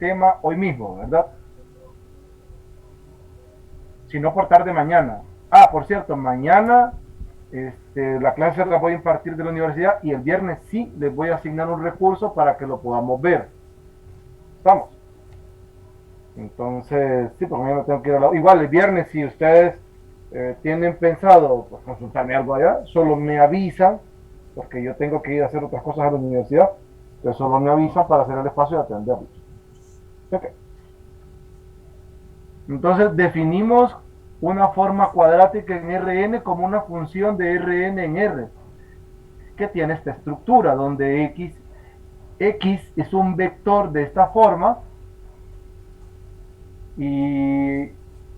tema hoy mismo, ¿verdad? Si no por tarde mañana. Ah, por cierto, mañana la clase la voy a impartir de la universidad y el viernes sí les voy a asignar un recurso para que lo podamos ver. ¿Estamos? Entonces, sí, porque mañana tengo que ir a la... Igual el viernes, si ustedes tienen pensado pues, consultarme algo allá, solo me avisan, porque yo tengo que ir a hacer otras cosas a la universidad, entonces solo me avisan para hacer el espacio y atenderlos. Okay. Entonces definimos una forma cuadrática en Rn como una función de Rn en R, que tiene esta estructura, donde X es un vector de esta forma, y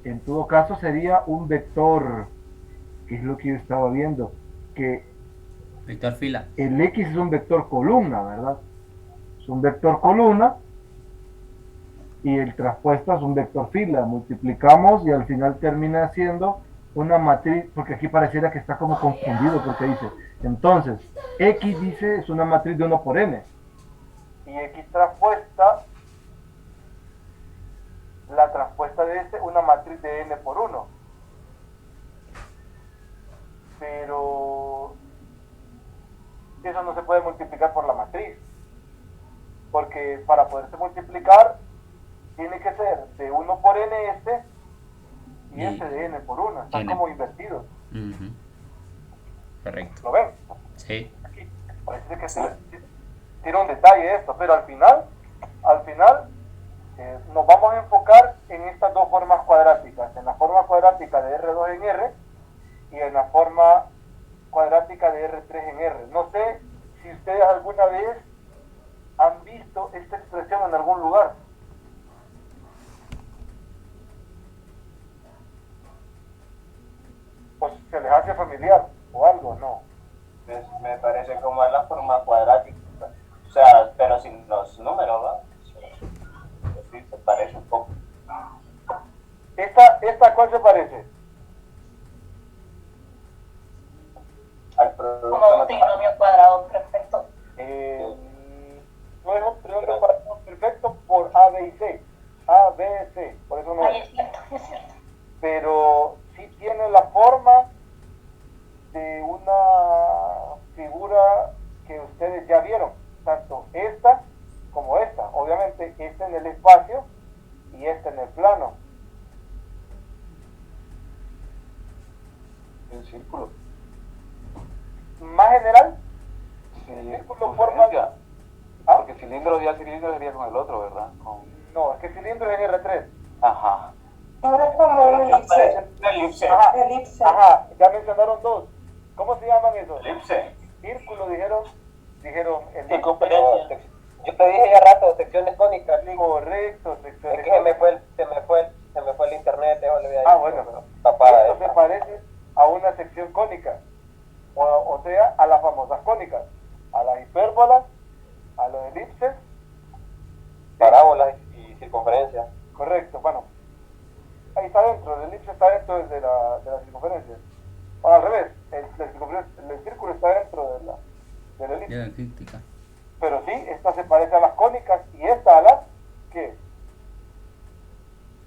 en todo caso sería un vector, que es lo que yo estaba viendo, que Vector fila. el X es un vector columna, ¿verdad? Es un vector columna y el traspuesto es un vector fila. Multiplicamos y al final termina siendo una matriz, porque aquí pareciera que está como confundido, porque dice, entonces, X dice es una matriz de 1 por n. Y X traspuesta, la traspuesta de este, una matriz de n por 1. Pero eso no se puede multiplicar por la matriz, porque para poderse multiplicar tiene que ser de 1 por n y Y de n por 1, están n. como invertidos. Ujú, correcto. ¿Lo ven? Sí. Aquí parece que tiene un detalle esto, pero al final nos vamos a enfocar en estas dos formas cuadráticas, en la forma cuadrática de R2 en R y en la forma cuadrática de R3 en R. No sé si ustedes alguna vez han visto esta expresión en algún lugar. Pues se les hace familiar o algo, no. Me parece como es la forma cuadrática. O sea, pero sin los números, ¿va? Sí, se parece un poco. ¿Esta cuál se parece? Al producto Como un trinomio cuadrado perfecto. No es un trinomio cuadrado perfecto por A, B y C. A, B, C. Por eso no Ahí es. es cierto, es cierto. Pero sí tiene la forma de una figura que ustedes ya vieron. Tanto esta como esta. Obviamente esta en el espacio y esta en el plano. El círculo. Más general, Sí, el círculo forma... ¿Ah? Porque cilindro ya cilindro sería con el otro, ¿verdad? Con... No, es que cilindro es en R3. Ajá. Ahora es como un elipse. Elipse. Ajá, Elipse. ajá, ya mencionaron dos. ¿Cómo se llaman esos? Elipse. Círculo dijeron el Circunferencia. Yo te dije ya rato, secciones cónicas. correcto, secciones. Es que se me fue el internet, te olvidé. Ah, bueno, pero Tapada esto se parece a una sección cónica, o sea, a las famosas cónicas, a las hipérbolas, a los elipses. Parábolas y circunferencias. Correcto, bueno, ahí está dentro, el elipse está dentro de la circunferencia. O al revés, el círculo está dentro del elipse. Ya la crítica. Pero sí, esta se parece a las cónicas y esta a las ¿qué?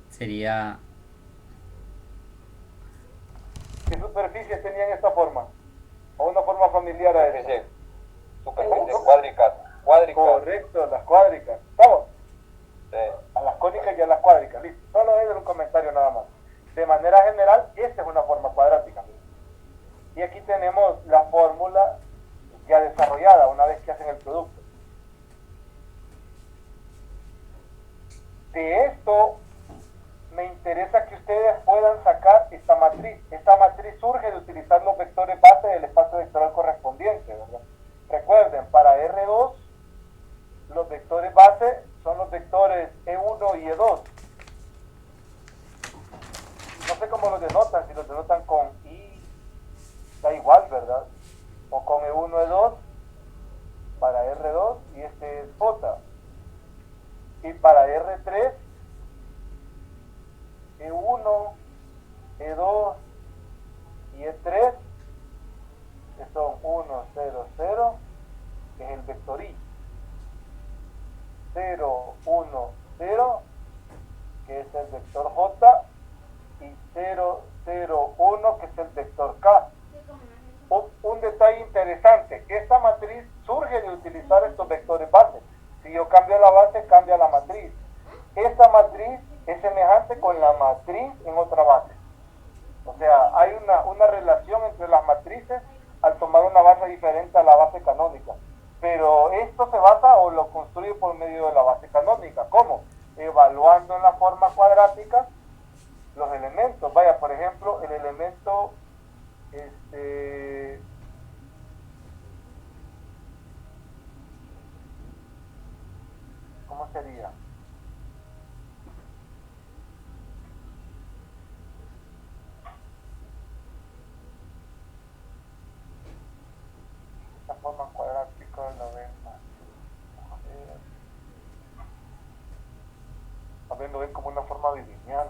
Sería. ¿Qué superficies tenían esta forma? O una forma familiar a esta. Superficie cuádrica. Correcto, las cuádricas. ¿Estamos? Sí. A las cónicas y a las cuádricas, listo. Solo es un comentario nada más. De manera general, esta es una forma cuadrática. Y aquí tenemos la fórmula ya desarrollada una vez que hacen el producto. De esto me interesa que ustedes puedan sacar esta matriz. Esta matriz surge de utilizar los vectores base del espacio vectorial correspondiente, ¿verdad? Recuerden, para R2, los vectores base son los vectores E1 y E2. No sé cómo los denotan, si los denotan con I, da igual, ¿verdad? O con E1, E2, para R2, y este es J. Y para R3, E1, E2 y E3, que son 1, 0, 0, que es el vector I. 0, 1, 0, que es el vector J, y 0, 0, 1, que es el vector K. Un detalle interesante, esta matriz surge de utilizar estos vectores base. Si yo cambio la base, cambia la matriz. Esta matriz es semejante con la matriz en otra base. O sea, hay una relación entre las matrices al tomar una base diferente a la base canónica. Pero esto se basa o lo construye por medio de la base canónica. ¿Cómo? Evaluando en la forma cuadrática los elementos. Vaya, por ejemplo, el elemento ¿cómo sería? La forma cuadrática la ven más. A ver, lo ven como una forma bilineal.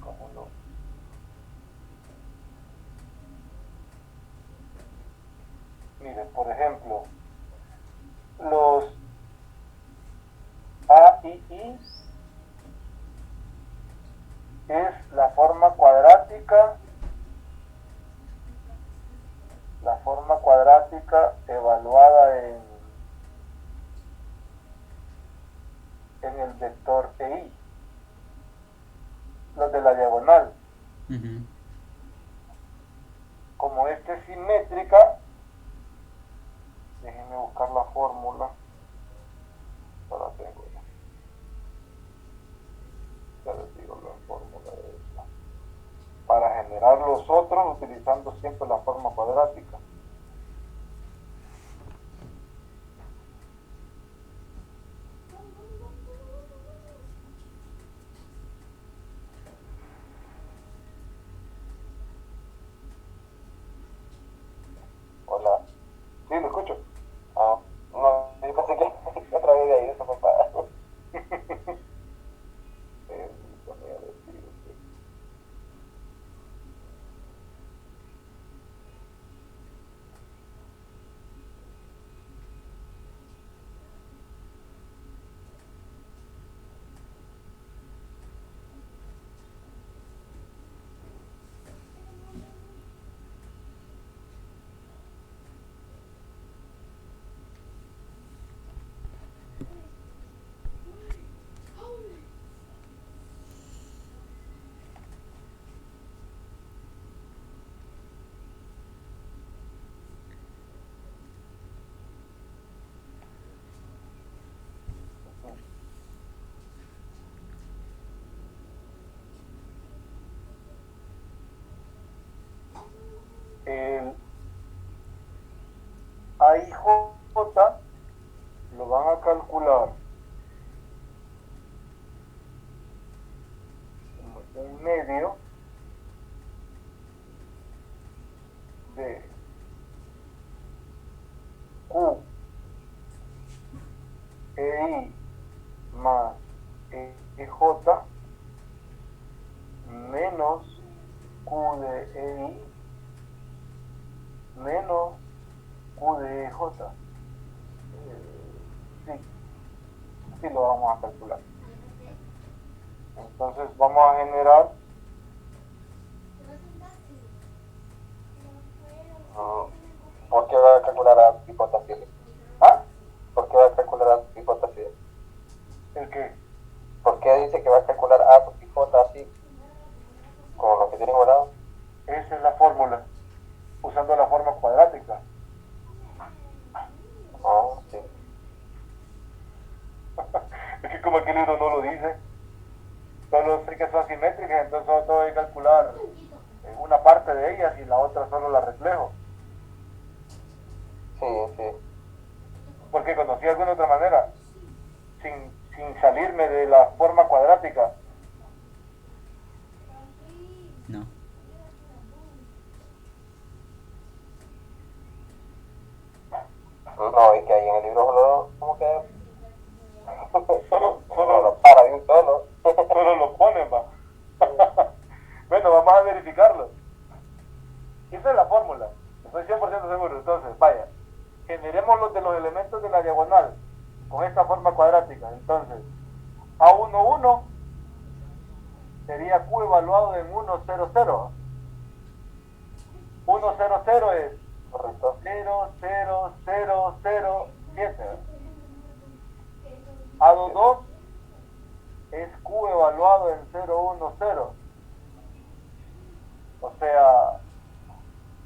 ¿Cómo no? Miren, por ejemplo, los A y I es la forma cuadrática evaluada en el vector EI, los de la diagonal. Como esta es simétrica, déjenme buscar la fórmula. Ya la tengo ya. Ya les digo la fórmula de esta. Para generar los otros utilizando siempre la forma cuadrática. Hola. Sí, lo escucho. Ah, no, yo pensé que otra vez de ahí, eso fue para... El AIJ lo van a calcular como un medio de Q EI más EJ menos Q de EI menos Q de EJ. Sí lo vamos a calcular. Entonces vamos a generar ¿por qué va a calcular a hipótesis? ¿Ah? ¿Por qué va a calcular a hipótesis? ¿El qué? ¿Por qué dice que va a calcular a y j así? Como lo que tiene guardado. Esa es la fórmula, usando la forma cuadrática. Oh, sí. Es que como aquí el libro no lo dice, solo sé que son simétricas, entonces solo tengo que calcular una parte de ellas y la otra solo la reflejo. Sí, sí. Porque conocí alguna otra manera, sin salirme de la forma cuadrática. No. No, es que ahí en el libro solo como que solo lo para de un A11 sería Q evaluado en 100. 100 es Correcto. 0,0007. A22 es Q evaluado en 010. O sea,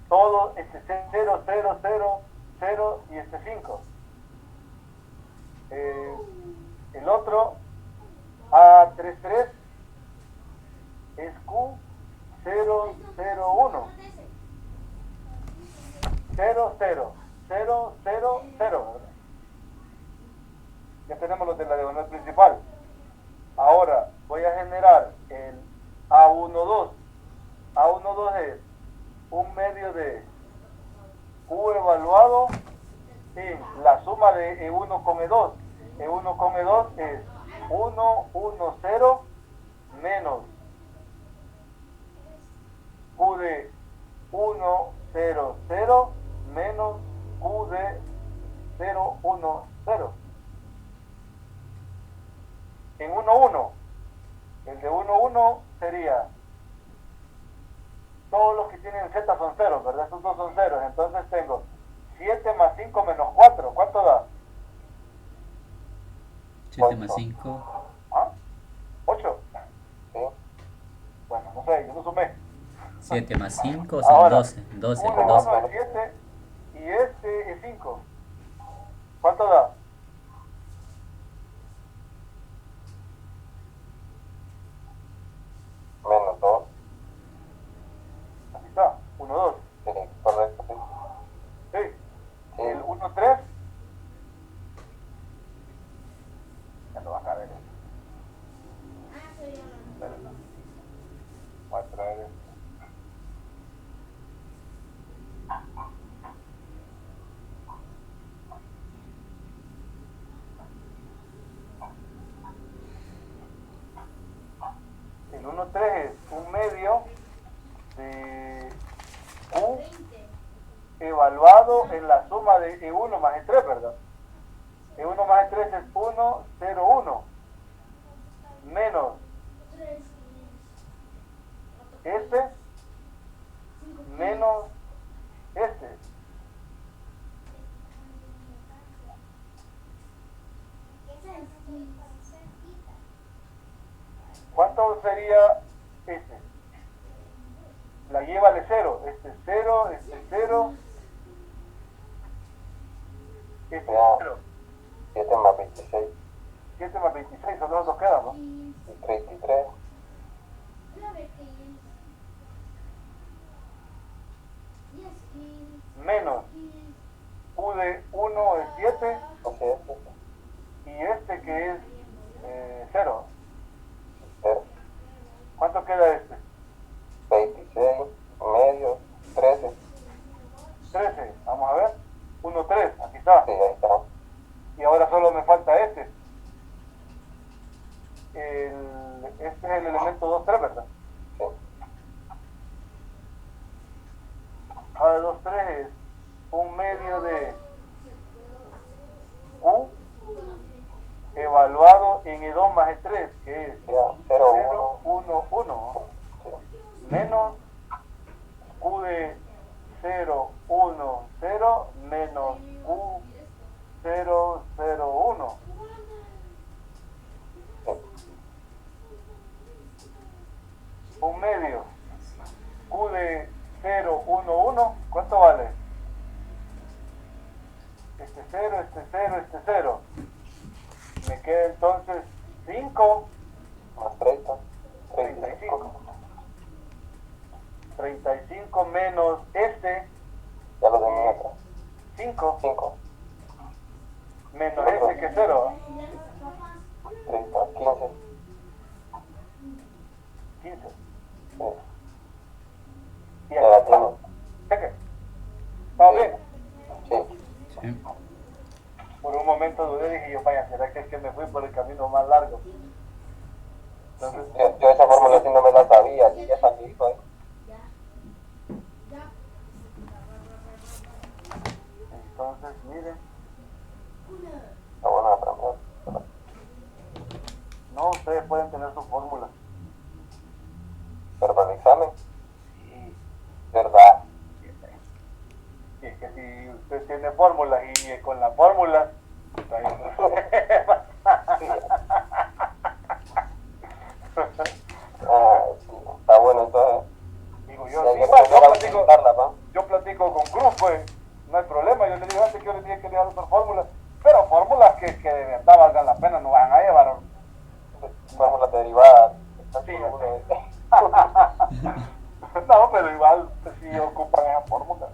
todo este 0, 0, 0, 0 y este 5. El otro A33 es Q 0, 0, 1. 0, 0, 0, 0, 0. Ya tenemos los de la diagonal principal. Ahora voy a generar el A12. A12 es un medio de Q evaluado en la suma de E1 con E2. E1 con E2 es 1, 1, 0 menos Q de 1, 0, 0 menos Q de 0, 1, 0. En 1, 1, el de 1, 1 sería, todos los que tienen Z son ceros, ¿verdad? Estos dos son ceros, entonces tengo 7 más 5 menos 4, ¿cuánto da? 7 más 5. ¿Ah? 8. Sí. Bueno, no sé, yo no sumé. 7 más 5 son Ahora, 12. 12, 1 12. es 7 y este es 5. ¿Cuánto da? Menos 2. Aquí está, 1, 2. Sí, correcto, sí. Sí. Sí. El 1, 3. Ya lo va a caber. Voy a traer esto. El 1, 3 es un medio de Q evaluado en la suma de E1 más E3, ¿verdad? E1 más E3 es 1, 0, 1 menos este menos este. ¿Cuánto sería este? La Y vale 0. Este 0, este 0, este Ya. 0. 7 más 26. 7 más 26, solo los dos quedan, ¿no? Y 33. Menos Q de 1 es 7 Así es. y este que es 0. 0. ¿Cuánto queda este? 26. Medio. 13. 13. Vamos a ver. 1, 3. Aquí está. Sí, ahí está. Y ahora solo me falta este. Este es el elemento 2, 3, ¿verdad? Sí. Ahora 2, 3 es un medio de Q evaluado en E2 más E3, que es Ya, 0, 0, 1. 1, 1, Sí. menos Q de 0, 1, 0, menos Q 0, 0, 1. Un medio Q de 0, 1, 1, ¿cuánto vale? Este 0, este 0, este 0. Me queda entonces 5, Más 30. 35. 35 menos este, Ya lo tenía atrás. 5, 5. menos este que es 0, 30. 15. 15. Sí. Y Ya la aquí tengo. cheque. ¿Estamos bien? Sí. Sí. Por un momento dudé, dije yo, vaya, ¿será que es que me fui por el camino más largo? Entonces, Yo esa fórmula sí no me la sabía. Y ya salí, ¿eh? entonces miren, Está buena la pregunta. no, ustedes pueden tener su fórmula. Pero para el examen, Sí. ¿verdad? Y es que si usted tiene fórmulas y con las fórmulas, hay un problema. Sí, está bueno entonces. Digo yo, Sí, hay sí, que pues, aprender a utilizarla, ¿va? yo platico con Cruz, pues, no hay problema. Yo le digo antes que yo le dije que le iba a usar fórmulas, pero fórmulas que de verdad valgan la pena, no van a llevar. Fórmulas derivadas. Sí, no, pero igual pues, sí ocupan esa fórmula.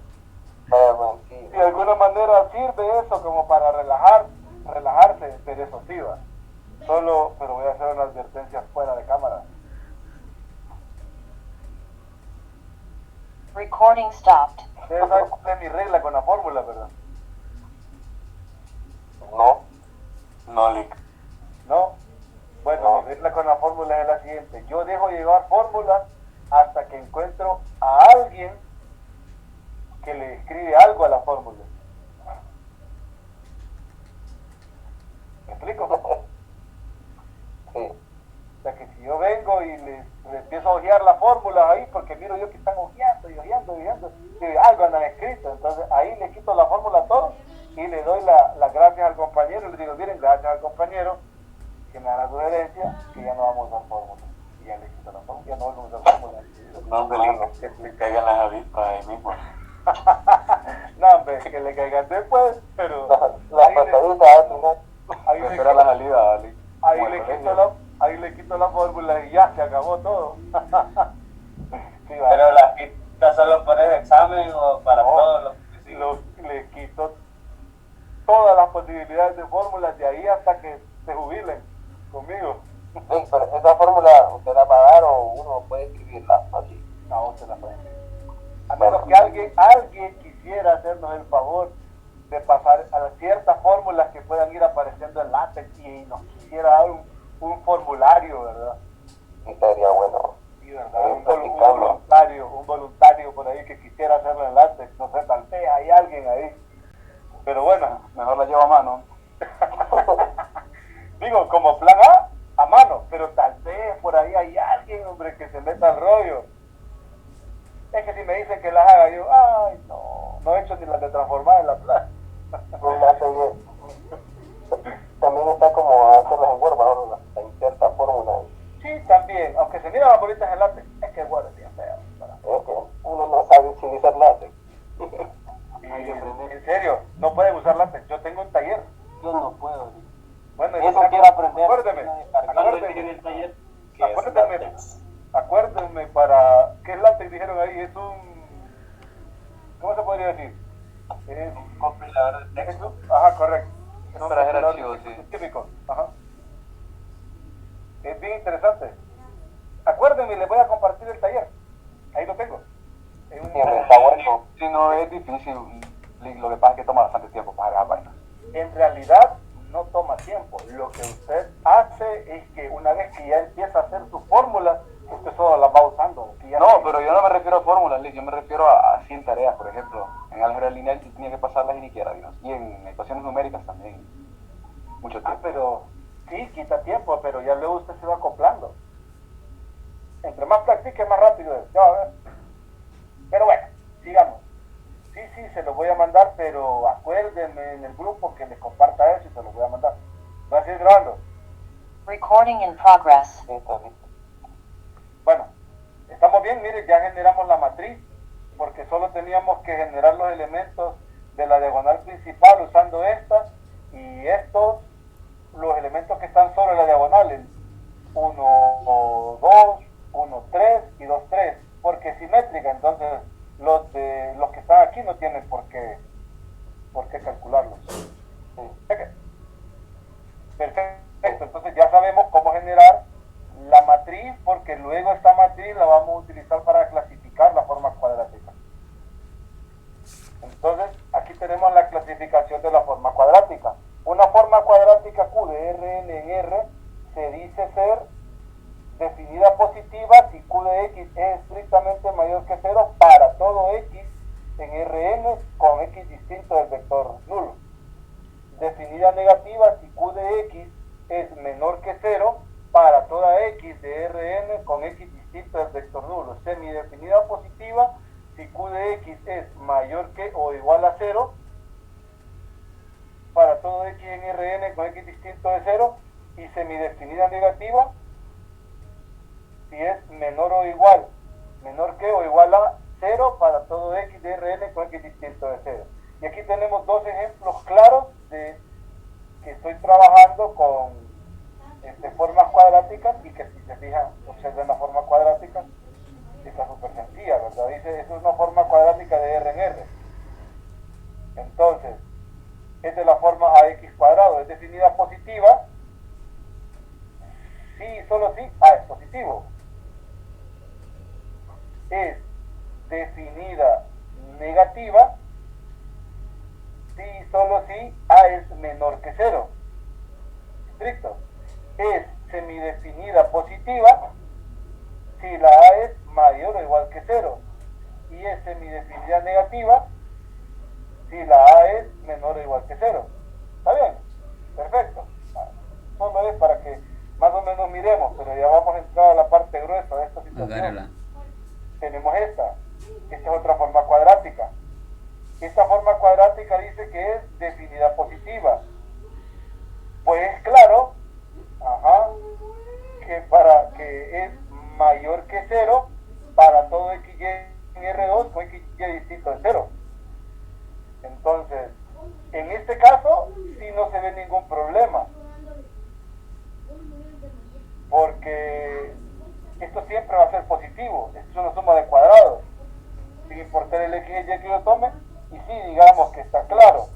Bueno, sí. Si de alguna manera sirve eso como para relajarse, pero eso sí va. Solo, pero voy a hacer una advertencia fuera de cámara. Recording stopped. Ustedes saben cuál es mi regla con la fórmula, ¿verdad? No. No, Lick. ¿No? Bueno, No. mi regla con la fórmula es la siguiente. Yo dejo llevar fórmulas hasta que encuentro a alguien que le escribe algo a la fórmula. ¿Me explico? Sí. O sea que si yo vengo y le empiezo a ojear las fórmulas ahí, porque miro yo que están ojeando y algo andan escrito, entonces ahí le quito la fórmula a todos y le doy las gracias al compañero y le digo, miren, gracias al compañero que me da la sugerencia que ya no vamos a usar fórmulas. Y ya le quito la fórmula, ya no vamos a usar fórmulas. No, hombre, que le caigan las avispas ahí mismo. No, hombre, que le caigan después, pero Las pataditas al final. ahí le Espera la salida, ¿vale? ahí le quito la fórmula y ya se acabó todo. Sí, va. Pero las quitas solo por ese examen o para No, todos los que siguen. le quito todas las posibilidades de fórmulas de ahí hasta que se jubilen conmigo. Sí, pero esa fórmula usted la va a dar o uno puede escribirla así. No, se la pueden. A menos que alguien quisiera hacernos el favor de pasar a ciertas fórmulas que puedan ir apareciendo en látex y nos quisiera dar un formulario, ¿verdad? Sí, sería bueno. Sí, ¿verdad? Un voluntario por ahí que quisiera hacerlo en látex, no sé, tal vez hay alguien ahí. Pero bueno, Mejor la llevo a mano. digo, como plan a mano, pero tal vez por ahí hay alguien, hombre, que se meta al rollo. Es que si me dicen que las haga yo, ay, no he hecho ni las de transformar en la plaza. También está como hacerlas en Word, ¿no? La inserta fórmula. Sí, también, aunque se miran las bolitas en látex, es que bueno, es bien feo. Es que uno no sabe utilizar látex. En serio, no pueden usar látex. Yo tengo un taller. Yo no puedo. Bueno, Eso quiero aprender. Acuérdenme para qué es látex dijeron ahí. Es un, ¿cómo se podría decir? Es Un compilador de texto. Ajá, correcto. Es para hacer archivos, sí. Químicos, ajá. Es bien interesante. Acuérdenme, les voy a compartir el taller. Ahí lo tengo. Es un- Sí, está bueno. Si no es difícil, lo que pasa es que toma bastante tiempo para la vaina. En realidad no toma tiempo. Lo que usted hace es que una vez que ya empieza a hacer su fórmula, usted solo la va usando. Que ya No, pero yo no me refiero a fórmulas, Liz, yo me refiero a 100 tareas, por ejemplo. En álgebra lineal yo tenía que pasarlas y ni quiera, Dios. Y en ecuaciones numéricas también. Mucho tiempo. pero sí, quita tiempo, pero ya luego usted se va acoplando. Entre más practique, más rápido es. Ya va a ver. Pero bueno, sigamos. Sí, se lo voy a mandar, pero acuérdenme en el grupo que les comparta eso y se lo voy a mandar. ¿Va a seguir grabando? Recording in progress. Listo, listo. Bueno, estamos bien, miren, ya generamos la matriz, porque solo teníamos que generar los elementos de la diagonal principal usando esta, y estos, los elementos que están sobre la diagonal, el 1, 2, 1, 3 y 2, 3, porque es simétrica, entonces los que están aquí no tienen por qué calcularlos. Sí. Perfecto, entonces ya sabemos cómo generar la matriz, porque luego esta matriz la vamos a utilizar para clasificar la forma cuadrática. Entonces, aquí tenemos la clasificación de la forma cuadrática. Una forma cuadrática Q de Rn en R se dice ser definida positiva si Q de X es estrictamente mayor que 0 para todo X en Rn con X distinto del vector nulo. Definida negativa si Q de X es menor que 0 para de Rn con x distinto del vector nulo. Semidefinida positiva si q de x es mayor que o igual a 0 para todo x en Rn con x distinto de 0, y semidefinida negativa si es menor que o igual a 0 para todo x de Rn con x distinto de 0. Y aquí tenemos dos ejemplos claros de que estoy trabajando con formas cuadráticas, y que si se fijan, observen la forma cuadrática, está súper sencilla, ¿verdad? Dice, es una forma cuadrática de R en R. Entonces, esta es la forma ax cuadrado, es definida positiva, sí y solo si a es positivo. Es definida negativa, sí y solo si a es menor que 0. Estricto. Es semidefinida positiva si la a es mayor o igual que 0, y es semidefinida negativa si la a es menor o igual que 0. ¿Está bien? Perfecto. Solo es para que más o menos miremos, pero ya vamos a entrar a la parte gruesa de esta situación. Agárrala. Tenemos esta es otra forma cuadrática. Esta forma cuadrática dice que es definida positiva. Pues claro, que es mayor que 0 para todo xy en R2 con xy distinto de 0. Entonces, en este caso, sí no se ve ningún problema, porque esto siempre va a ser positivo. Esto es una suma de cuadrados, sin importar el x y y que yo tome, y sí, digamos que está claro.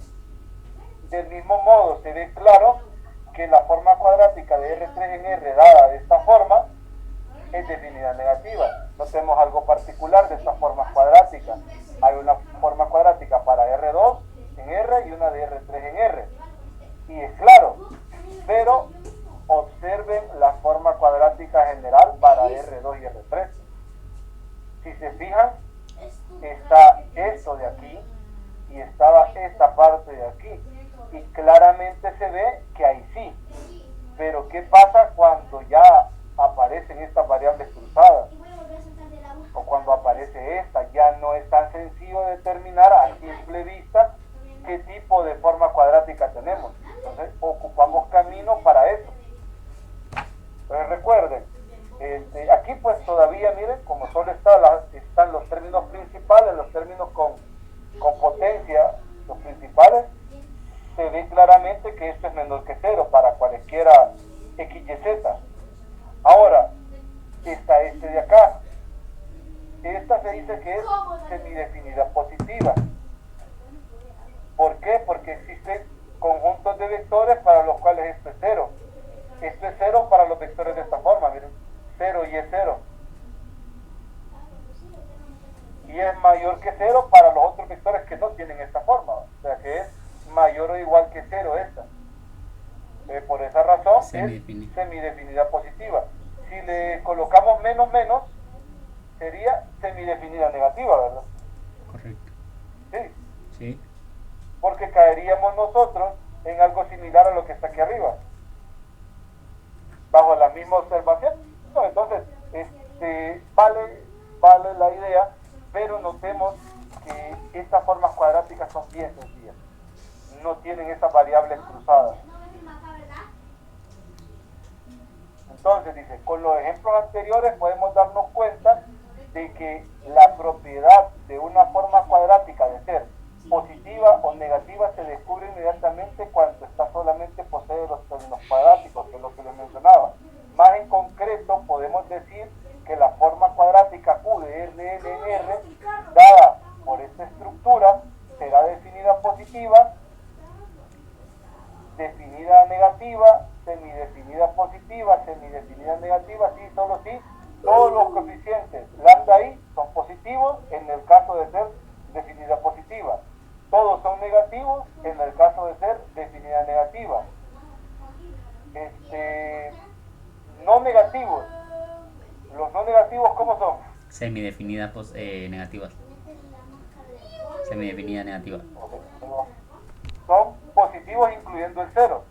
Del mismo modo, se ve claro que la forma cuadrática de R3 en R dada de esta forma es definida negativa. Notemos algo particular de estas formas cuadráticas. Hay una forma cuadrática para R2 en R y una de R3 en R. Y es claro, pero observen la forma cuadrática general para R2 y R3. Si se fijan, está esto de aquí y estaba esta parte de aquí. Y claramente se ve que ahí sí. Pero ¿qué pasa cuando ya aparecen estas variables cruzadas? O cuando aparece esta, ya no es tan sencillo determinar a simple vista qué tipo de forma cuadrática tenemos. Entonces ocupamos camino para eso. Pero recuerden, aquí pues todavía miren, como solo están los términos principales, los términos con potencia, los principales, se ve claramente que esto es menor que 0 para cualesquiera x, y, z. Ahora, está este de acá. Esta se dice que es semidefinida positiva. ¿Por qué? Porque existen conjuntos de vectores para los cuales esto es 0. Esto es 0 para los vectores de esta forma, miren. 0 y es 0. Y es mayor que 0 para los otros vectores que no tienen esta forma. O sea que es mayor o igual que 0 esta. Por esa razón es semidefinida positiva. Si le colocamos menos, sería semidefinida negativa, ¿verdad? Correcto. Sí. Sí. Porque caeríamos nosotros en algo similar a lo que está aquí arriba. Bajo la misma observación. Entonces, vale la idea, pero notemos que estas formas cuadráticas son bien sencillas. No tienen esas variables cruzadas. Entonces dice, con los ejemplos anteriores podemos darnos cuenta de que la propiedad de una forma cuadrática de ser positiva o negativa se descubre inmediatamente cuando esta solamente posee los términos cuadráticos, que es lo que les mencionaba. Más en concreto, podemos decir que la forma cuadrática Q de R en R, dada por esta estructura, será definida positiva, definida negativa, semidefinida positiva, semidefinida negativa, sí, solo sí, todos los coeficientes lambda i son positivos en el caso de ser definida positiva. Todos son negativos en el caso de ser definida negativa. No negativos. Los no negativos, ¿cómo son? Semidefinida negativas. Semidefinida negativa. Son positivos incluyendo el 0.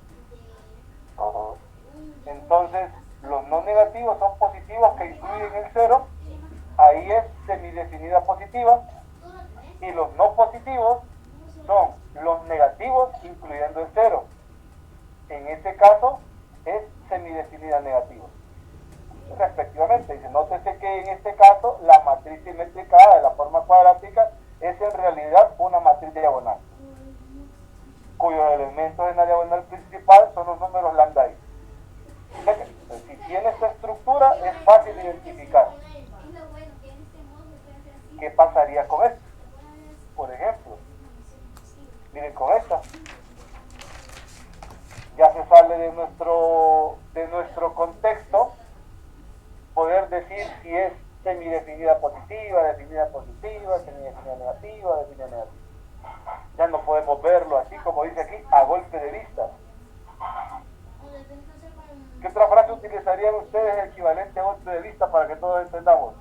Entonces, Los no negativos son positivos que incluyen el 0, ahí es semidefinida positiva, y los no positivos son los negativos incluyendo el 0. En ese caso es semidefinida negativa. Respectivamente, dice, nótese que en este caso la matriz simétrica A de la forma cuadrática es en realidad una matriz diagonal, cuyos elementos en la diagonal principal son los números lambda i. Si tiene esta estructura es fácil de identificar. ¿Qué pasaría con esto? Por ejemplo, miren con esta. Ya se sale de nuestro contexto poder decir si es semidefinida positiva, definida positiva, semidefinida negativa, definida negativa. Ya no podemos verlo así como dice aquí, a golpe de vista. ¿Qué otra frase utilizarían ustedes equivalente a golpe de vista para que todos entendamos?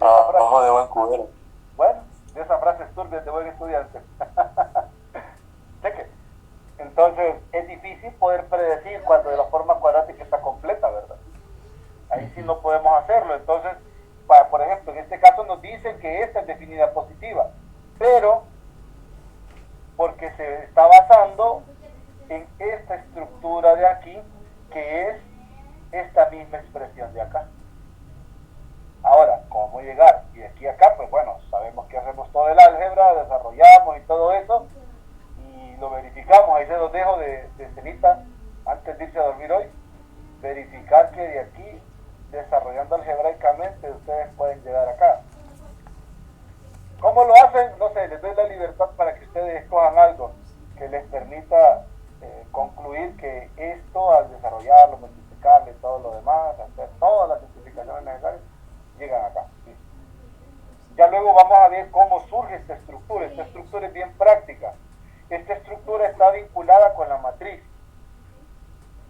Ojo de buen cubero. Bueno, de esa frase turbia de buen estudiante. Cheque. Entonces, es difícil poder predecir cuando la forma cuadrática está completa, ¿verdad? Ahí sí no podemos hacerlo. Entonces, por ejemplo, en este caso nos dicen que esta es definida positiva, pero porque se está basando en esta estructura de aquí, que es esta misma expresión de acá. Ahora, ¿cómo llegar? Y de aquí a acá, pues bueno, sabemos que hacemos todo el álgebra, desarrollamos y todo eso, y lo verificamos. Ahí se los dejo de cenita, antes de irse a dormir hoy, verificar que de aquí, desarrollando algebraicamente, ustedes pueden llegar acá. ¿Cómo lo hacen? No sé, les doy la libertad para que ustedes escojan algo que les permita concluir que esto, al desarrollarlo, multiplicarlo y todo lo demás, hacer todas las simplificaciones necesarias, llegan acá. ¿Sí? Ya luego vamos a ver cómo surge esta estructura. Esta estructura es bien práctica. Esta estructura está vinculada con la matriz.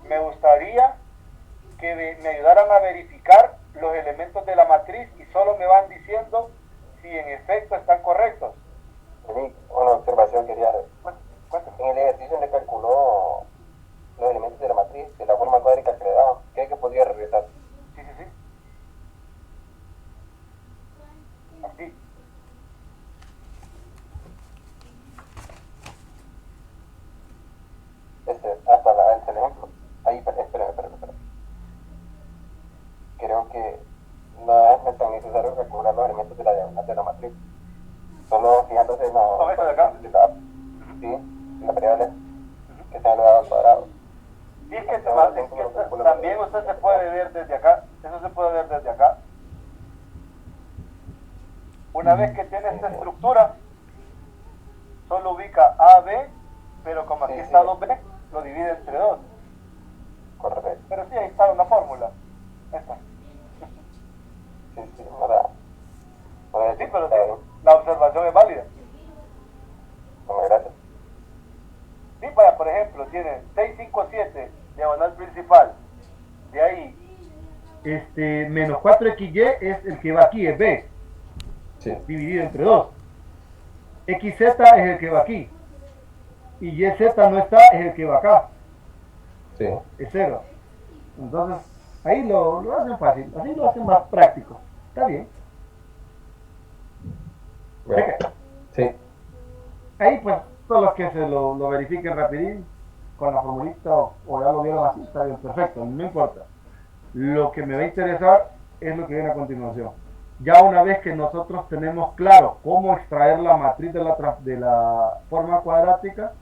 Me gustaría que me ayudaran a verificar los elementos de la matriz y solo me van diciendo si en efecto están correctos. Sí, una observación quería hacer. Cuéntame. En el ejercicio le calculó los elementos de la matriz de la forma cuadrática que le daban. ¿Cree que podría regresar? Sí. Así. Hasta el ejemplo. Ahí, espera. Creo que no es tan necesario calcular los elementos de la diagonal de la matriz. Solo fijándose en ¿Con esto de acá? Sí, en la variable que se ha elevado al cuadrado. Y es que también usted se puede ver desde acá. Eso se puede ver desde acá. Una vez que tiene esta estructura, solo ubica A, B, pero como aquí está 2B, lo divide entre 2. Correcto. Pero sí, ahí está una fórmula. Esta. Sí, para Sí, pero sí, la observación es válida. Bueno, gracias. Sí, vaya, por ejemplo, tiene 657, diagonal principal. De ahí, menos 4xy es el que va aquí, es B. Sí. Dividido entre 2. XZ es el que va aquí. Y YZ no está, es el que va acá. Sí. Es 0. Entonces, ahí lo hacen fácil. Así lo hacen más práctico. Está bien. Bueno, sí. Ahí pues, todos los que se lo verifiquen rapidín, con la formulita o ya lo vieron así, está bien, perfecto, no importa. Lo que me va a interesar es lo que viene a continuación. Ya una vez que nosotros tenemos claro cómo extraer la matriz de la forma cuadrática,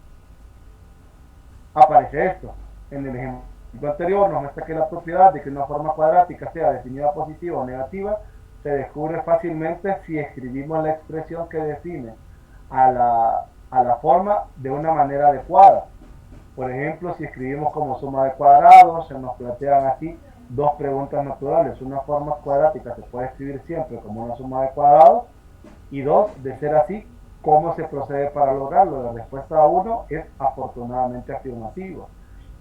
aparece esto. En el ejemplo anterior nos muestra que la propiedad de que una forma cuadrática sea definida positiva o negativa se descubre fácilmente si escribimos la expresión que define a la forma de una manera adecuada. Por ejemplo, si escribimos como suma de cuadrados, se nos plantean así dos preguntas naturales. Una forma cuadrática se puede escribir siempre como una suma de cuadrados, y dos, de ser así, ¿cómo se procede para lograrlo? La respuesta a 1 es afortunadamente afirmativa.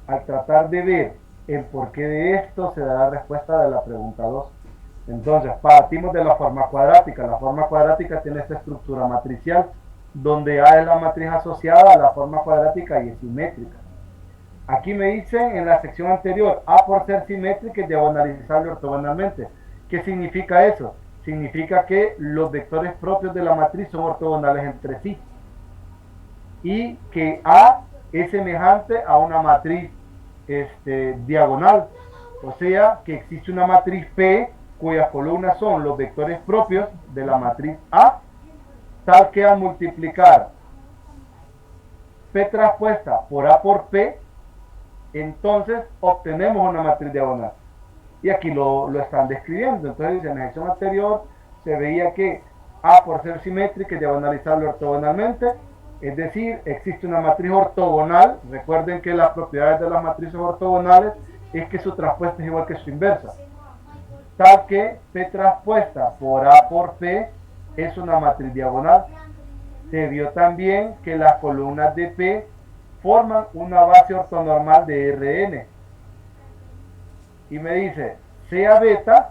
Al tratar de ver el porqué de esto, se da la respuesta de la pregunta 2. Entonces, partimos de la forma cuadrática. La forma cuadrática tiene esta estructura matricial donde A es la matriz asociada a la forma cuadrática y es simétrica. Aquí me dicen en la sección anterior, A por ser simétrica es diagonalizable ortogonalmente. ¿Qué significa eso? Significa que los vectores propios de la matriz son ortogonales entre sí. Y que A es semejante a una matriz diagonal. O sea, que existe una matriz P cuyas columnas son los vectores propios de la matriz A, tal que al multiplicar P traspuesta por A por P, entonces obtenemos una matriz diagonal. Y aquí lo están describiendo. Entonces en la sección anterior se veía que A por ser simétrica es diagonalizable ortogonalmente, es decir, existe una matriz ortogonal. Recuerden que las propiedades de las matrices ortogonales es que su traspuesta es igual que su inversa, tal que P traspuesta por A por P es una matriz diagonal. Se vio también que las columnas de P forman una base ortonormal de Rn. Y me dice, sea beta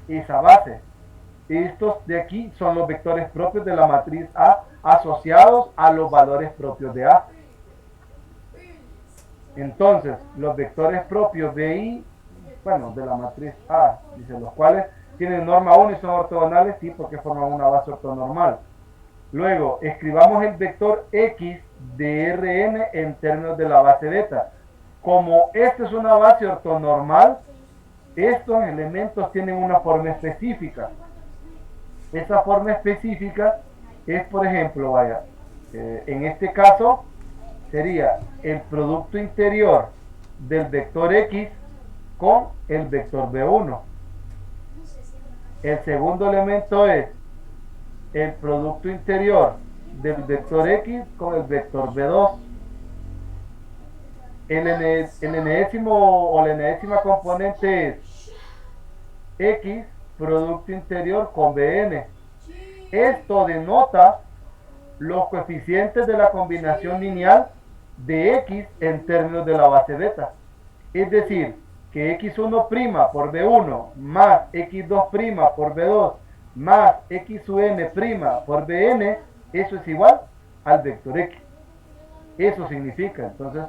esa base. Estos de aquí son los vectores propios de la matriz A asociados a los valores propios de A. Entonces, los vectores propios de I, bueno, de la matriz A, dice, los cuales tienen norma 1 y son ortogonales, sí, porque forman una base ortonormal. Luego, escribamos el vector X de Rn en términos de la base beta. Como esta es una base ortonormal, estos elementos tienen una forma específica. Esa forma específica es, por ejemplo, vaya, en este caso sería el producto interior del vector X con el vector B1. El segundo elemento es el producto interior del vector X con el vector B2. El enésimo o la enésima componente es X producto interior con Bn. Esto denota los coeficientes de la combinación lineal de X en términos de la base beta. Es decir, que X1' por B1 más X2' por B2 más Xn' por Bn, eso es igual al vector X. Eso significa, entonces,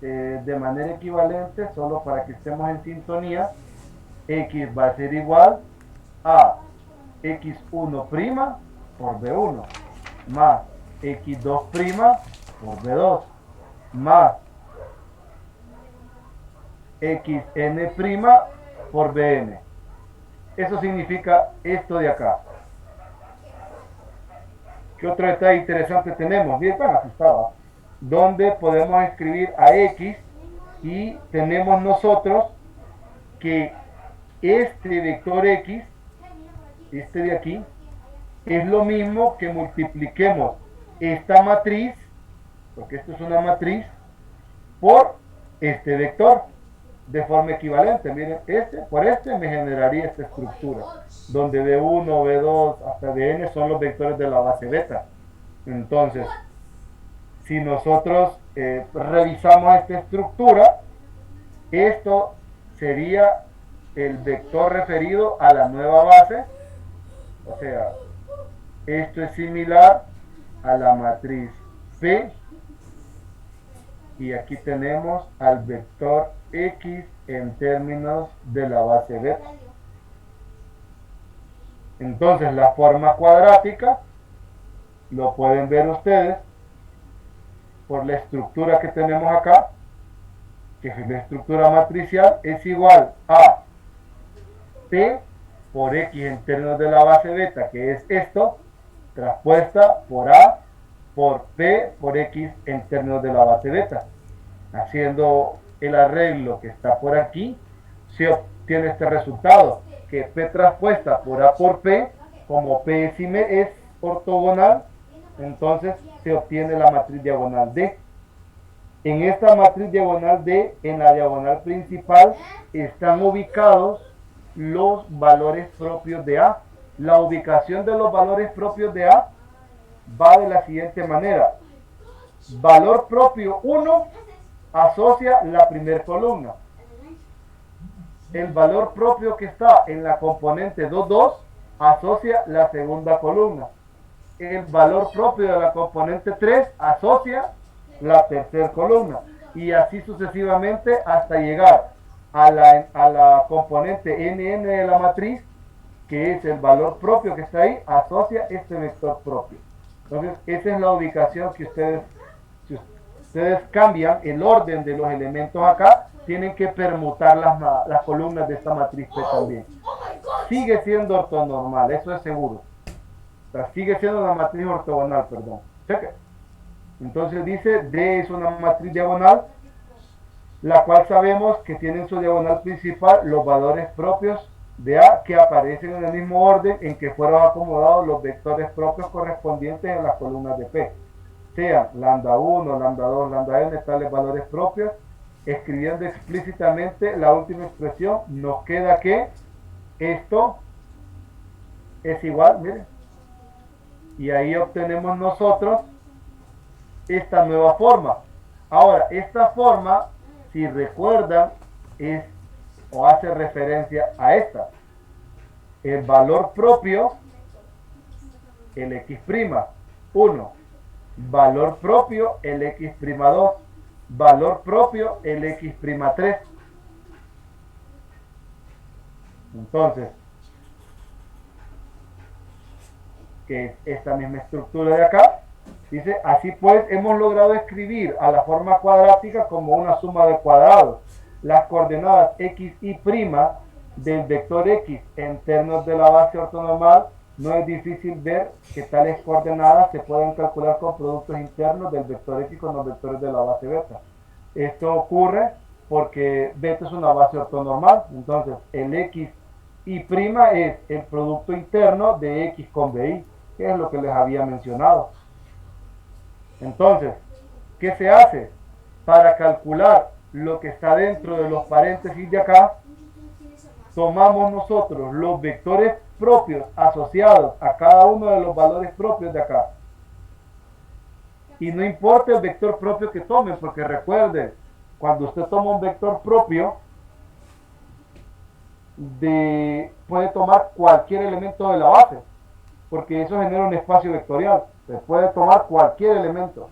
de manera equivalente, solo para que estemos en sintonía, X va a ser igual a X1' por B1 más X2' por B2 más Xn' por Bn. Eso significa esto de acá. ¿Qué otro detalle interesante tenemos? Bien, bueno, aquí estaba. Donde podemos escribir a X y tenemos nosotros que este vector X, este de aquí, es lo mismo que multipliquemos esta matriz, porque esto es una matriz, por este vector de forma equivalente. Miren, por este me generaría esta estructura, donde B1, B2 hasta Bn son los vectores de la base beta. Entonces, si nosotros revisamos esta estructura, esto sería el vector referido a la nueva base. O sea, esto es similar a la matriz P, y aquí tenemos al vector X en términos de la base beta. Entonces la forma cuadrática, lo pueden ver ustedes por la estructura que tenemos acá, que es la estructura matricial, es igual a P por X en términos de la base beta, que es esto, traspuesta por A por P por X en términos de la base beta. Haciendo el arreglo que está por aquí, se obtiene este resultado, que P traspuesta por A por P, como P es ortogonal, entonces se obtiene la matriz diagonal D. En esta matriz diagonal D, en la diagonal principal, están ubicados los valores propios de A. La ubicación de los valores propios de A va de la siguiente manera. Valor propio 1 asocia la primera columna. El valor propio que está en la componente 2,2 asocia la segunda columna. el valor propio de la componente 3 asocia la tercera columna y así sucesivamente hasta llegar a la componente NN de la matriz, que es el valor propio que está ahí, asocia este vector propio. Entonces, esa es la ubicación que si ustedes cambian el orden de los elementos acá, tienen que permutar las columnas de esta matriz P también. Sigue siendo ortonormal, eso es seguro. O sea, sigue siendo una matriz ortogonal, perdón. Cheque. Entonces dice, D es una matriz diagonal, la cual sabemos que tiene en su diagonal principal los valores propios de A que aparecen en el mismo orden en que fueron acomodados los vectores propios correspondientes en las columnas de P. Sean lambda 1, lambda 2, lambda n, tales valores propios. Escribiendo explícitamente la última expresión, nos queda que esto es igual, miren. Y ahí obtenemos nosotros esta nueva forma. Ahora, esta forma, si recuerdan, es o hace referencia a esta. El valor propio, el x', 1. Valor propio, el x', 2. Valor propio, el x', 3. Entonces, que es esta misma estructura de acá, dice, así pues hemos logrado escribir a la forma cuadrática como una suma de cuadrados. Las coordenadas x y' del vector x en términos de la base ortonormal, no es difícil ver que tales coordenadas se pueden calcular con productos internos del vector x con los vectores de la base beta. Esto ocurre porque beta es una base ortonormal, entonces el x y' es el producto interno de x con bi, que es lo que les había mencionado. Entonces, ¿qué se hace? Para calcular lo que está dentro de los paréntesis de acá, tomamos nosotros los vectores propios asociados a cada uno de los valores propios de acá. Y no importa el vector propio que tomen, porque recuerden, cuando usted toma un vector propio, puede tomar cualquier elemento de la base, porque eso genera un espacio vectorial. Se puede tomar cualquier elemento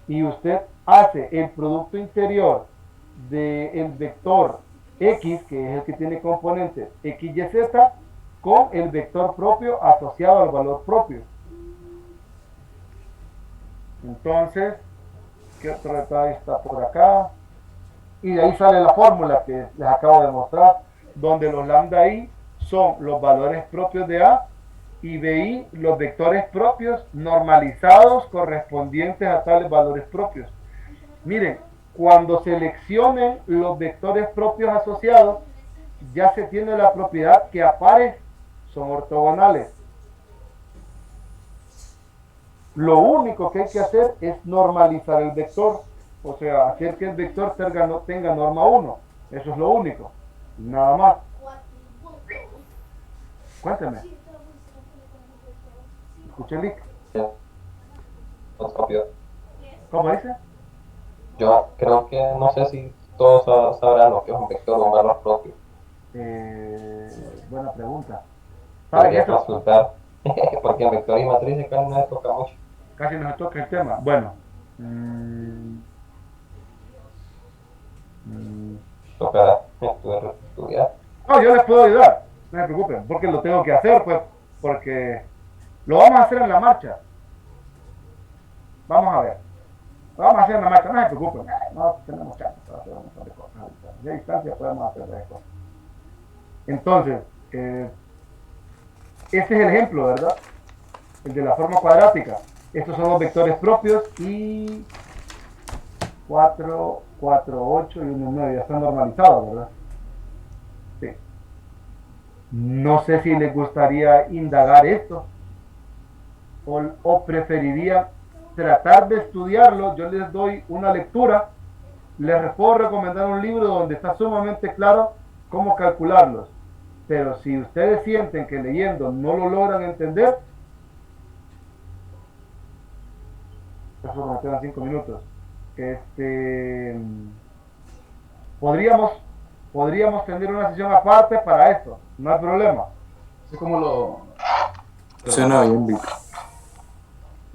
y usted hace el producto interior del vector x, que es el que tiene componentes x, y, z, con el vector propio asociado al valor propio. Entonces, ¿qué otro detalle está por acá? Y de ahí sale la fórmula que les acabo de mostrar, donde los lambda i son los valores propios de A y bi los vectores propios normalizados correspondientes a tales valores propios. Miren, cuando seleccionen los vectores propios asociados, ya se tiene la propiedad que a pares son ortogonales. Lo único que hay que hacer es normalizar el vector, o sea, hacer que el vector tenga norma 1. Eso es lo único, nada más. Cuénteme. Escuché el link. ¿Cómo dice? Yo creo que no sé si todos sabrán lo que es un vector o un valor propio. Buena pregunta. Podría consultar, porque en vector y matriz casi no se toca mucho. Casi no se toca el tema. Bueno. Tocará estudiar. No, yo les puedo ayudar. No se preocupen, porque lo tengo que hacer, pues, porque lo vamos a hacer en la marcha. Vamos a ver. Lo vamos a hacer en la marcha, no se preocupen. No tenemos chance para hacer un montón de cosas. De distancia podemos hacer esto. Entonces, este es el ejemplo, ¿verdad? El de la forma cuadrática. Estos son los vectores propios y 4, 4, 8 y 1, 9. Ya están normalizados, ¿verdad? Sí. No sé si les gustaría indagar esto o preferiría tratar de estudiarlo. Yo les doy una lectura, les puedo recomendar un libro donde está sumamente claro cómo calcularlos, pero si ustedes sienten que leyendo no lo logran entender, eso me quedan 5 minutos, podríamos tener una sesión aparte para esto, no hay problema. Es como lo... Suena bien, Vic.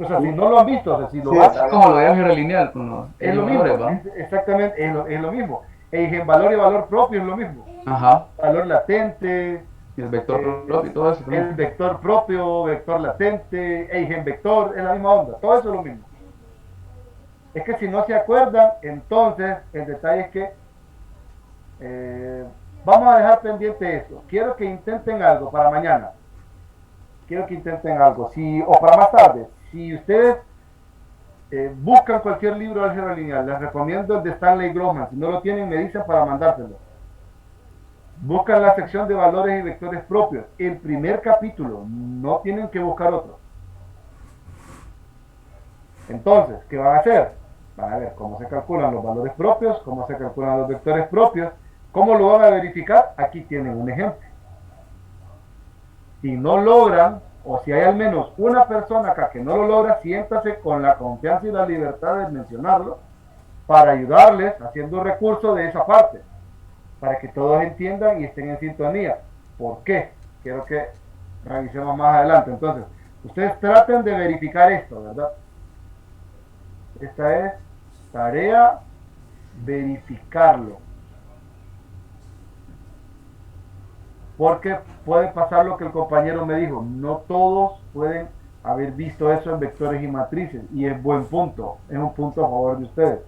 O sea, si no lo han visto, o sea, si lo Sí, van, es como lo de álgebra lineal con los es lo mismo, eigenvalores, ¿va? exactamente, es lo mismo. Eigenvalor y valor propio es lo mismo. Ajá. Valor latente, Y el vector propio y todo eso el también. vector propio, vector latente, eigenvector, es la misma onda, todo eso es lo mismo. Es que si no se acuerdan, entonces el detalle es que vamos a dejar pendiente esto. Quiero que intenten algo para mañana. Quiero que intenten algo. O para más tarde. Si ustedes buscan cualquier libro de álgebra lineal, les recomiendo el de Stanley Grohmann. Si no lo tienen, me dicen para mandárselo. Buscan la sección de valores y vectores propios. El primer capítulo. No tienen que buscar otro. Entonces, ¿qué van a hacer? Van a ver cómo se calculan los valores propios, cómo se calculan los vectores propios. ¿Cómo lo van a verificar? Aquí tienen un ejemplo. Si no logran, o si hay al menos una persona acá que no lo logra, siéntase con la confianza y la libertad de mencionarlo para ayudarles haciendo recurso de esa parte, para que todos entiendan y estén en sintonía. ¿Por qué? Quiero que revisemos más adelante. Entonces, ustedes traten de verificar esto, ¿verdad? Esta es tarea, verificarlo. Porque puede pasar lo que el compañero me dijo, no todos pueden haber visto eso en vectores y matrices, y es buen punto, es un punto a favor de ustedes.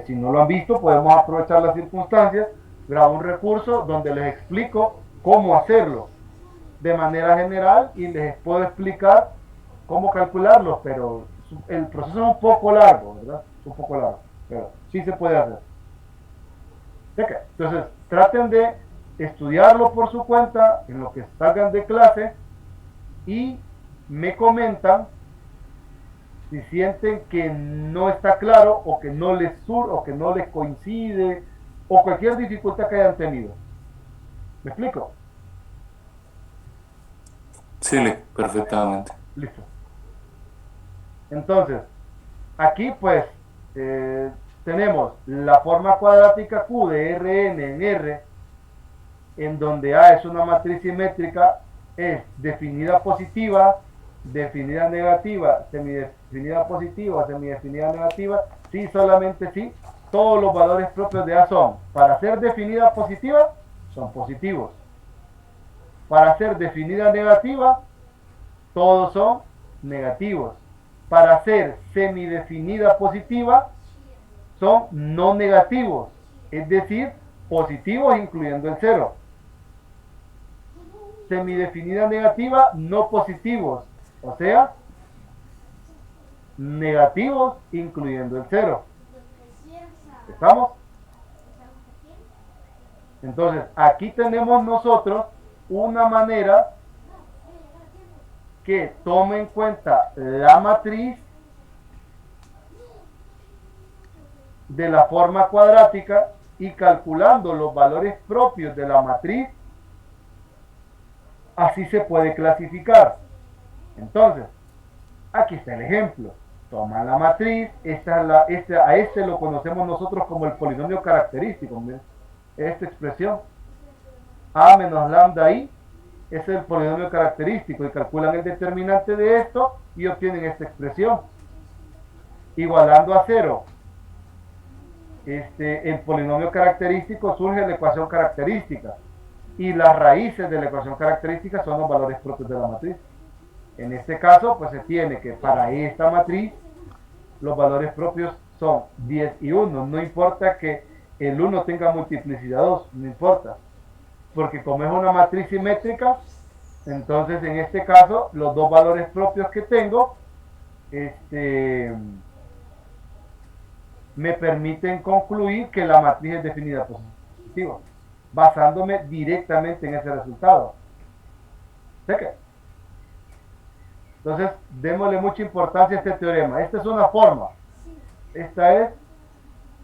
Si no lo han visto, podemos aprovechar las circunstancias, grabo un recurso donde les explico cómo hacerlo de manera general y les puedo explicar cómo calcularlo, pero el proceso es un poco largo, ¿verdad? Es un poco largo, pero sí se puede hacer. Entonces, traten de estudiarlo por su cuenta en lo que salgan de clase y me comentan si sienten que no está claro o que no les o que no les coincide o cualquier dificultad que hayan tenido. ¿Me explico? Sí, perfectamente. Listo. Entonces, aquí pues tenemos la forma cuadrática Q de Rn en R, en donde A es una matriz simétrica, es definida positiva, definida negativa, semidefinida positiva, semidefinida negativa, sí, solamente sí, todos los valores propios de A son, para ser definida positiva, son positivos. Para ser definida negativa, todos son negativos. Para ser semidefinida positiva, son no negativos, es decir, positivos incluyendo el cero. Semidefinida negativa, no positivos, o sea, negativos incluyendo el cero. ¿Estamos? Entonces, aquí tenemos nosotros una manera que tome en cuenta la matriz de la forma cuadrática y calculando los valores propios de la matriz, así se puede clasificar. Entonces, aquí está el ejemplo. Toma la matriz, a este lo conocemos nosotros como el polinomio característico. ¿Ven? Esta expresión, a menos lambda i, es el polinomio característico y calculan el determinante de esto y obtienen esta expresión. Igualando a cero el polinomio característico, surge la ecuación característica y las raíces de la ecuación característica son los valores propios de la matriz. En este caso, pues se tiene que para esta matriz los valores propios son 10 y 1. No importa que el 1 tenga multiplicidad 2, no importa. Porque como es una matriz simétrica, entonces en este caso los dos valores propios que tengo me permiten concluir que la matriz es definida positiva, basándome directamente en ese resultado. ¿Sí que? Entonces, démosle mucha importancia a este teorema. Esta es una forma. Esta es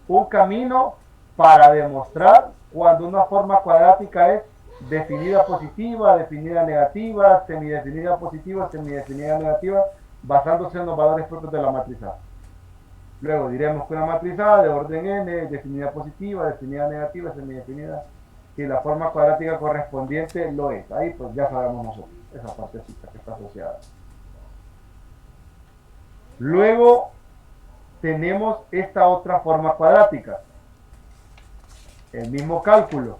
un camino para demostrar cuando una forma cuadrática es definida positiva, definida negativa, semidefinida positiva, semidefinida negativa, basándose en los valores propios de la matriz A. Luego diremos que una matriz A de orden n, definida positiva, definida negativa, semidefinida, si la forma cuadrática correspondiente lo es. Ahí pues ya sabemos nosotros esa partecita que está asociada. Luego tenemos esta otra forma cuadrática. El mismo cálculo.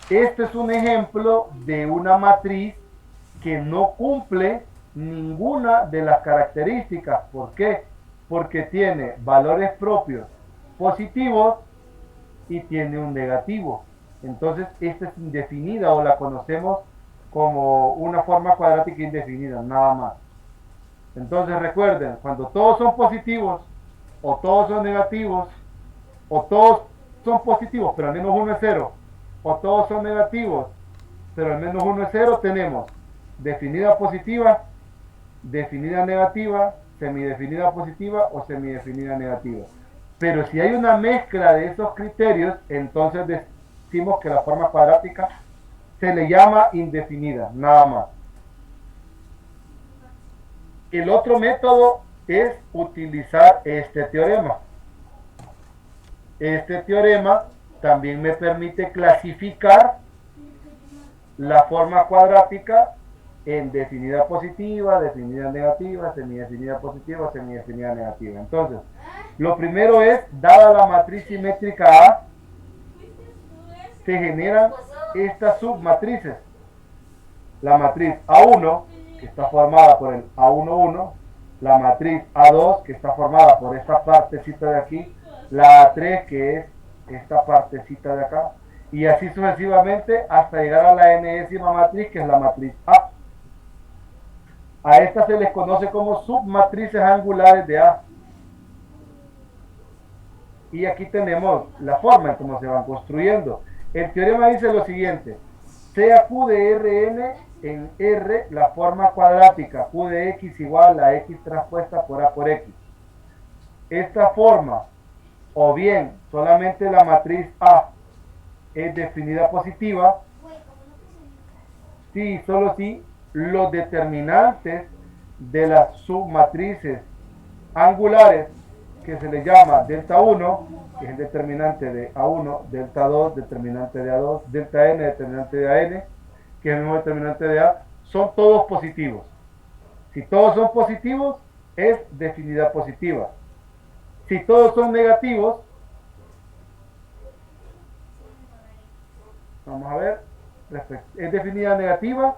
Este es un ejemplo de una matriz que no cumple ninguna de las características. ¿Por qué? Porque tiene valores propios positivos y tiene un negativo. Entonces esta es indefinida o la conocemos como una forma cuadrática indefinida, nada más. Entonces recuerden, cuando todos son positivos o todos son negativos o todos son positivos pero al menos uno es cero, o todos son negativos pero al menos uno es cero, tenemos definida positiva, definida negativa, semidefinida positiva o semidefinida negativa. Pero si hay una mezcla de esos criterios, entonces decimos que la forma cuadrática se le llama indefinida, nada más. El otro método es utilizar este teorema. Este teorema también me permite clasificar la forma cuadrática en definida positiva, definida negativa, semidefinida positiva, semidefinida negativa. Entonces, lo primero es, dada la matriz simétrica A, se generan estas submatrices. La matriz A1, que está formada por el A11, la matriz A2, que está formada por esta partecita de aquí, la A3, que es esta partecita de acá, y así sucesivamente hasta llegar a la enésima matriz, que es la matriz A. A estas se les conoce como submatrices angulares de A. Y aquí tenemos la forma en cómo se van construyendo. El teorema dice lo siguiente: sea Q de Rn en R la forma cuadrática Q de X igual a X transpuesta por A por X. Esta forma, o bien solamente la matriz A es definida positiva, si solo si los determinantes de las submatrices angulares, que se le llama delta 1, que es el determinante de A1, delta 2, determinante de A2, delta n, determinante de AN, que es el mismo determinante de A, son todos positivos. Si todos son positivos, es definida positiva. Si todos son negativos, vamos a ver, es definida negativa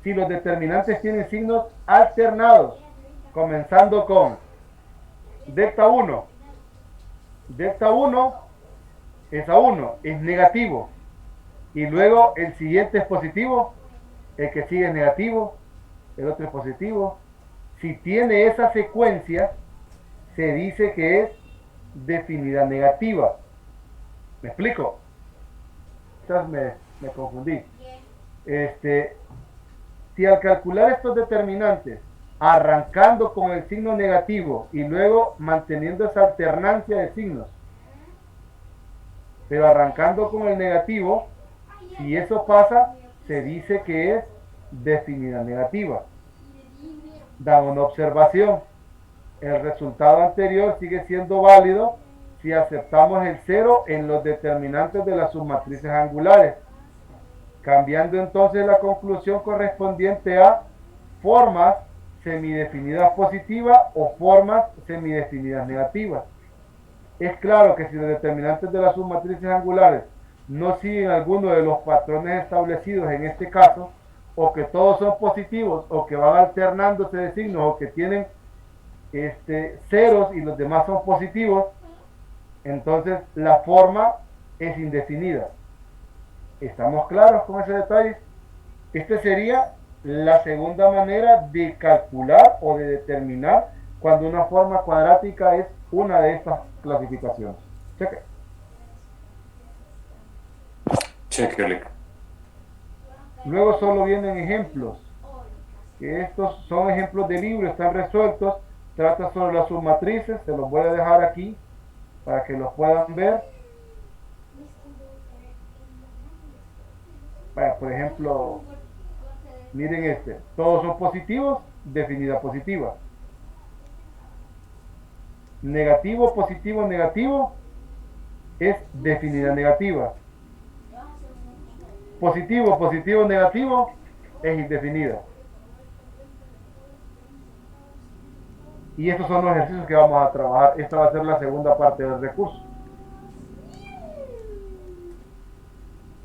si los determinantes tienen signos alternados, comenzando con delta 1. Delta 1 es A1, es negativo. Y luego el siguiente es positivo, el que sigue es negativo, el otro es positivo. Si tiene esa secuencia, se dice que es definida negativa. ¿Me explico? Quizás me confundí. Si al calcular estos determinantes, arrancando con el signo negativo y luego manteniendo esa alternancia de signos, pero arrancando con el negativo, si eso pasa, se dice que es definida negativa. Dan una observación. El resultado anterior sigue siendo válido si aceptamos el cero en los determinantes de las submatrices angulares, cambiando entonces la conclusión correspondiente a formas semidefinidas positivas o formas semidefinidas negativas. Es claro que si los determinantes de las submatrices angulares no siguen alguno de los patrones establecidos en este caso, o que todos son positivos, o que van alternándose de signos, o que tienen ceros y los demás son positivos, entonces la forma es indefinida. ¿Estamos claros con ese detalle? Este sería la segunda manera de calcular o de determinar cuando una forma cuadrática es una de estas clasificaciones. Cheque. Cheque. Luego solo vienen ejemplos, que estos son ejemplos de libro, están resueltos. Trata sobre las submatrices, se los voy a dejar aquí para que los puedan ver. Bueno, por ejemplo, miren todos son positivos, definida positiva. Negativo, positivo, negativo es definida negativa. Positivo, positivo, negativo es indefinida. Y estos son los ejercicios que vamos a trabajar. Esta va a ser la segunda parte del recurso.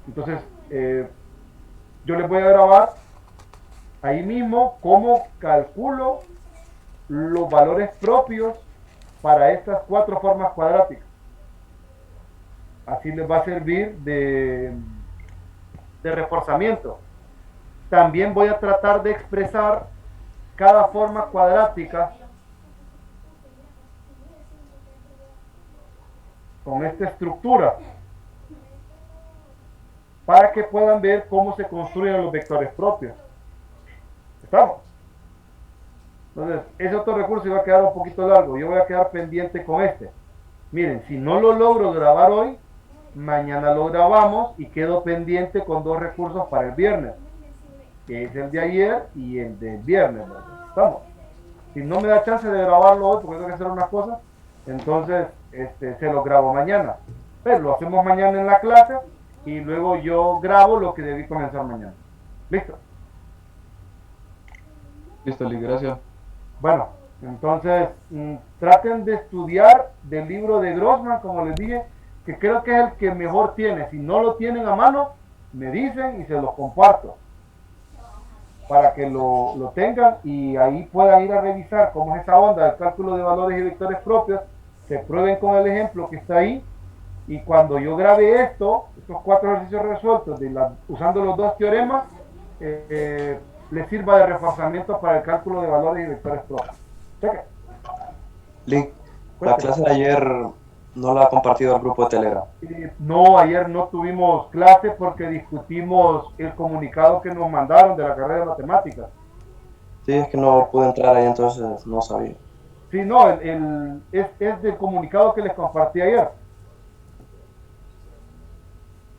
Entonces, yo les voy a grabar ahí mismo cómo calculo los valores propios para estas 4 formas cuadráticas. Así les va a servir de reforzamiento. También voy a tratar de expresar cada forma cuadrática con esta estructura para que puedan ver cómo se construyen los vectores propios. ¿Estamos? Entonces, ese otro recurso iba a quedar un poquito largo. Yo voy a quedar pendiente con este. Miren, si no lo logro grabar hoy, mañana lo grabamos y quedo pendiente con 2 recursos para el viernes, que es el de ayer y el del viernes, ¿no? ¿Estamos? Si no me da chance de grabarlo hoy porque tengo que hacer unas cosas, entonces se lo grabo mañana. Pero lo hacemos mañana en la clase y luego yo grabo lo que debí comenzar mañana. ¿Listo? Listo, Lick, gracias. Bueno, entonces traten de estudiar del libro de Grossman, como les dije, que creo que es el que mejor tiene. Si no lo tienen a mano, me dicen y se los comparto para que lo tengan y ahí puedan ir a revisar cómo es esa onda del cálculo de valores y vectores propios, se prueben con el ejemplo que está ahí y cuando yo grabe estos 4 ejercicios resueltos usando los 2 teoremas, les sirva de reforzamiento para el cálculo de valores y vectores propios. Cheque. Lick, la clase de ayer no la ha compartido al grupo de Telegram. No, ayer no tuvimos clase porque discutimos el comunicado que nos mandaron de la carrera de matemáticas. Sí, es que no pude entrar ahí, entonces no sabía. Sí, no, es del comunicado que les compartí ayer.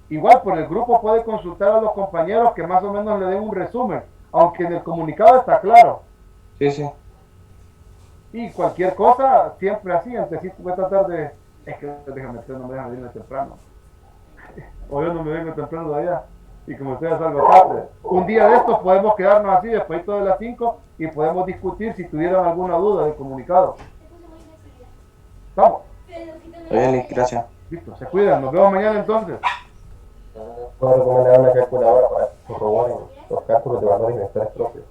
Igual por el grupo puede consultar a los compañeros que más o menos le den un resumen, aunque en el comunicado está claro. Sí, sí. Y cualquier cosa, siempre así, antesito voy a tratar de... Es que déjame, ustedes no me dejan irme temprano. O yo no me vengo temprano de allá. Y como ustedes salgo tarde. Un día de estos podemos quedarnos así, después de las 5, y podemos discutir si tuvieran alguna duda del comunicado. ¿Estamos? Está bien, Lick, gracias. Listo, se cuidan. Nos vemos mañana entonces. Puedo recomendar una calculadora para corroborar los cálculos de valores y vectores propios.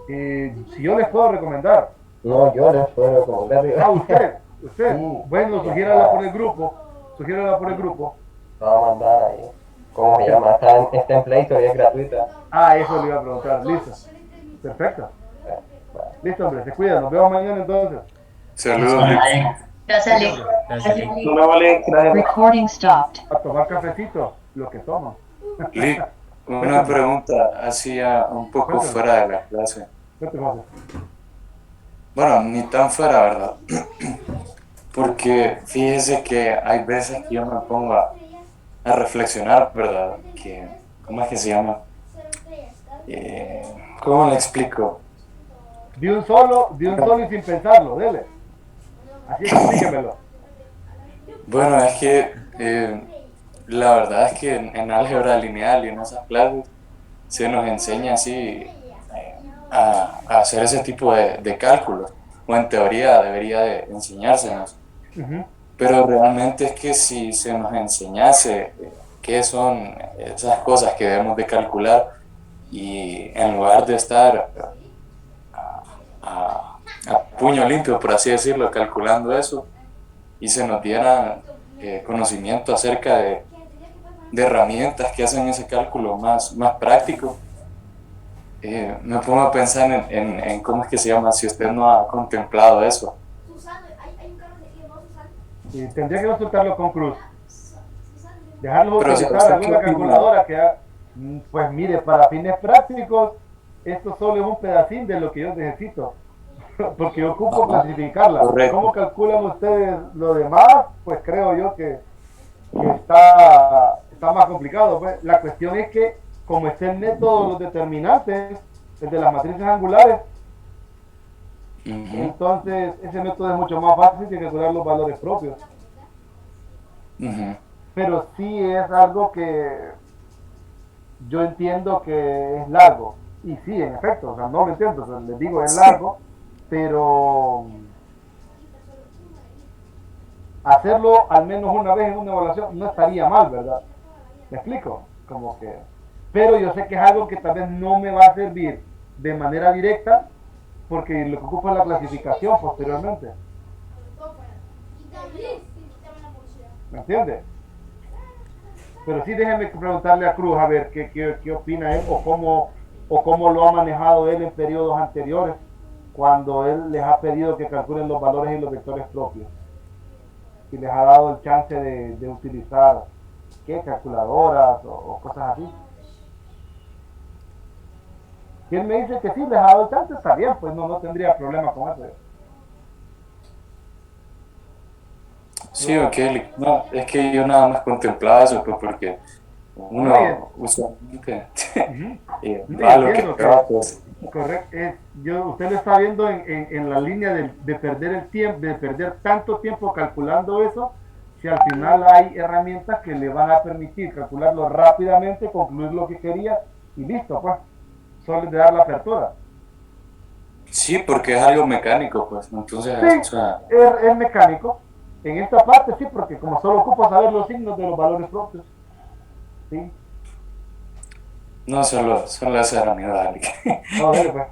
Si yo les puedo recomendar. No, yo les puedo recomendar. Usted. Sí. Bueno, sugiérala por el grupo. Sugiérala por el grupo. La va a mandar ahí. ¿Cómo se llama? Está en Play Store y es gratuita. Eso le iba a preguntar. Listo. Perfecto. Listo, hombre. Se cuidan. Nos vemos mañana entonces. Saludos, Lick. Gracias, Lick. Gracias, Lick. No, vale, gracias. Recording stopped. A tomar cafecito. Lo que toman. Lick, una pregunta así un poco fuera de la clase. ¿Qué te pasa? Bueno, ni tan fuera, ¿verdad? Porque fíjese que hay veces que yo me pongo a reflexionar, ¿verdad? ¿Cómo es que se llama? ¿Cómo le explico? De un solo y sin pensarlo, dele. Así es, explíquemelo. Bueno, es que la verdad es que en álgebra lineal y en esas clases se nos enseña así a hacer ese tipo de cálculos, o en teoría debería de enseñársenos. Pero realmente es que si se nos enseñase qué son esas cosas que debemos de calcular y en lugar de estar a puño limpio, por así decirlo, calculando eso, y se nos diera conocimiento acerca de herramientas que hacen ese cálculo más práctico, me pongo a pensar en cómo es que se llama, si usted no ha contemplado eso. Y tendría que consultarlo con Cruz. Dejarlo Pero utilizar alguna calculadora que pues mire, para fines prácticos, esto solo es un pedacín de lo que yo necesito. Porque yo ocupo clasificarla. Correcto. ¿Cómo calculan ustedes lo demás? Pues creo yo que está más complicado. Pues. La cuestión es que, como está el método de los determinantes, el de las matrices angulares, entonces ese método es mucho más fácil que calcular los valores propios. Pero sí es algo que yo entiendo que es largo. Y sí, en efecto, o sea, no lo entiendo, o sea, les digo, es largo. pero hacerlo al menos una vez en una evaluación no estaría mal, ¿verdad? ¿Me explico? Como que, pero yo sé que es algo que tal vez no me va a servir de manera directa porque lo que ocupa es la clasificación posteriormente. ¿Me entiendes? Pero sí déjenme preguntarle a Cruz a ver qué opina él o cómo lo ha manejado él en periodos anteriores cuando él les ha pedido que calculen los valores y los vectores propios. Y les ha dado el chance de utilizar ¿qué? Calculadoras o cosas así. Si él me dice que sí, les ha dado el chance, está bien, pues no tendría problema con eso. Sí, ok, no, es que yo nada más contemplaba eso, pues porque uno usualmente va a lo que va, pues. Correcto, usted lo está viendo en la línea de perder el tiempo, de perder tanto tiempo calculando eso, si al final hay herramientas que le van a permitir calcularlo rápidamente, concluir lo que quería y listo, pues, solo de dar la apertura. Sí, porque es algo mecánico, pues, entonces, Sí, o sea, es mecánico. En esta parte sí, porque como solo ocupo saber los signos de los valores propios. Sí. no son las herramientas. No, dale, pues.